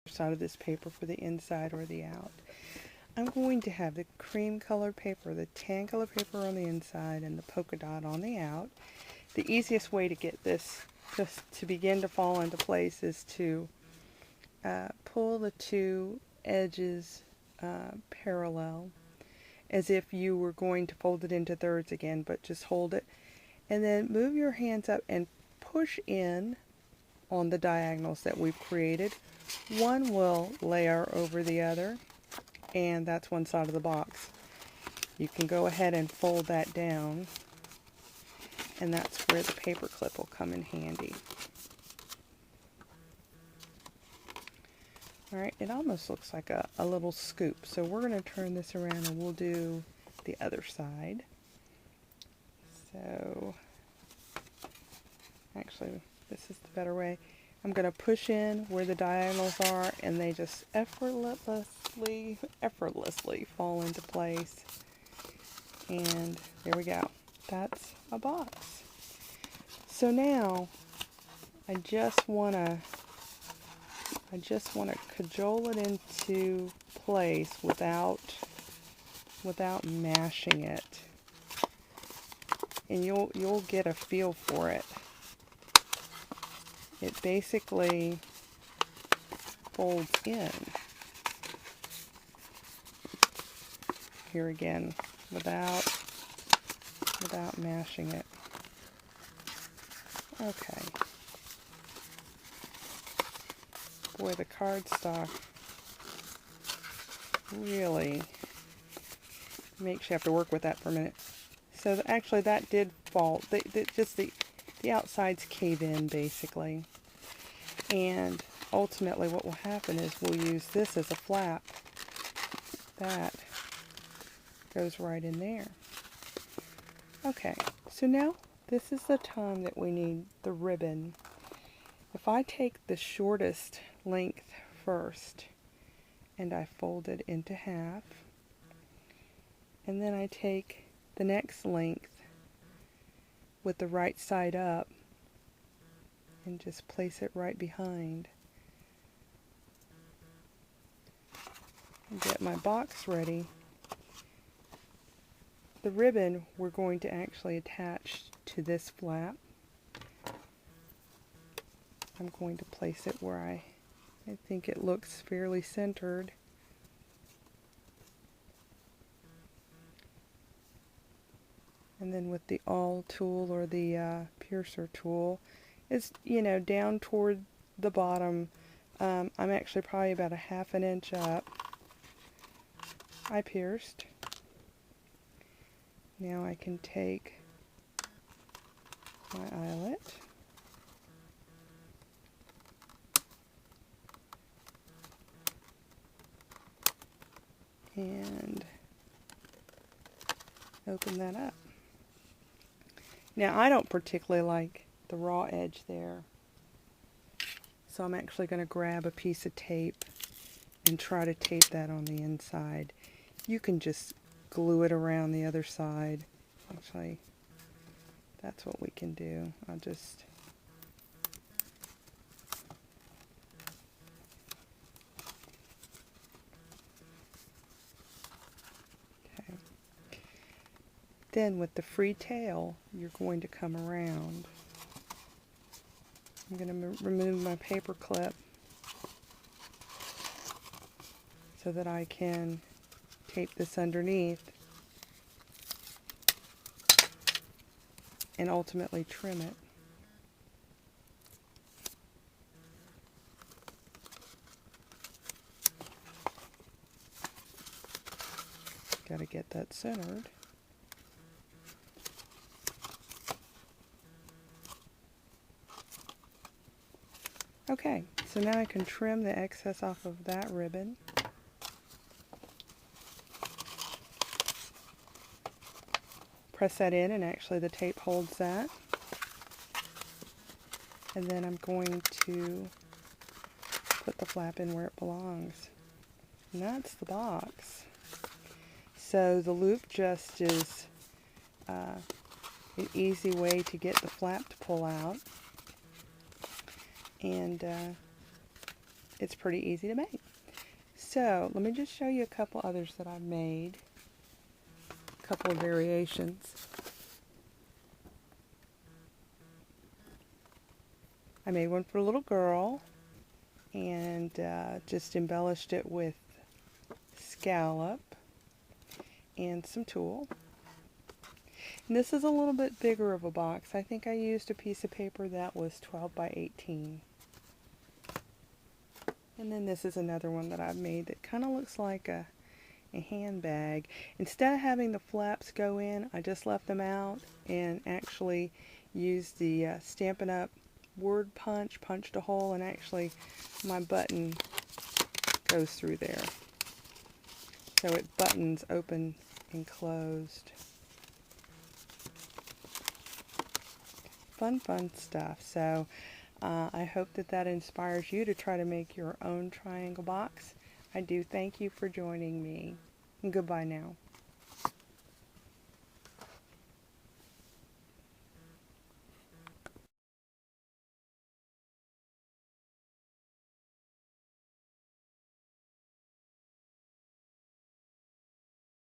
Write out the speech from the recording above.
side of this paper for the inside or the out. I'm going to have the cream color paper, the tan color paper on the inside, and the polka dot on the out. The easiest way to get this just to begin to fall into place is to pull the two edges parallel, as if you were going to fold it into thirds again, but just hold it and then move your hands up and push in on the diagonals that we've created. One will layer over the other, and that's one side of the box. You can go ahead and fold that down, and that's where the paper clip will come in handy. Alright, it almost looks like a little scoop, so we're going to turn this around and we'll do the other side. So, actually, this is the better way. I'm going to push in where the diagonals are, and they just effortlessly fall into place. And there we go. That's a box. So now, I just want to cajole it into place without mashing it. And you'll get a feel for it. It basically folds in. Here again, without mashing it. Okay. Boy, the cardstock really makes you have to work with that for a minute. So actually that did fall. Just the outsides cave in basically. And ultimately what will happen is we'll use this as a flap. That goes right in there. Okay, so now this is the time that we need the ribbon. If I take the shortest length first and I fold it into half, and then I take the next length with the right side up and just place it right behind. And get my box ready. The ribbon we're going to actually attach to this flap. I'm going to place it where I think it looks fairly centered. And then with the awl tool or the piercer tool, it's, down toward the bottom. I'm actually probably about a ½ an inch up. I pierced. Now I can take my eyelet and open that up. Now I don't particularly like the raw edge there, so I'm actually going to grab a piece of tape and try to tape that on the inside. You can just glue it around the other side. Actually, that's what we can do. I'll just Then with the free tail, you're going to come around. I'm going to remove my paper clip so that I can tape this underneath and ultimately trim it. Got to get that centered. Okay, so now I can trim the excess off of that ribbon. Press that in, and actually the tape holds that. And then I'm going to put the flap in where it belongs. And that's the box. So the loop just is an easy way to get the flap to pull out. And it's pretty easy to make. So let me just show you a couple others that I've made, a couple of variations. I made one for a little girl and just embellished it with scallop and some tulle. And this is a little bit bigger of a box. I think I used a piece of paper that was 12 by 18. And then this is another one that I've made that kind of looks like a handbag. Instead of having the flaps go in, I just left them out and actually used the Stampin' Up! Word punch, punched a hole, and actually my button goes through there. So it buttons open and closed. Fun stuff. So I hope that inspires you to try to make your own triangle box. I do thank you for joining me. Goodbye now.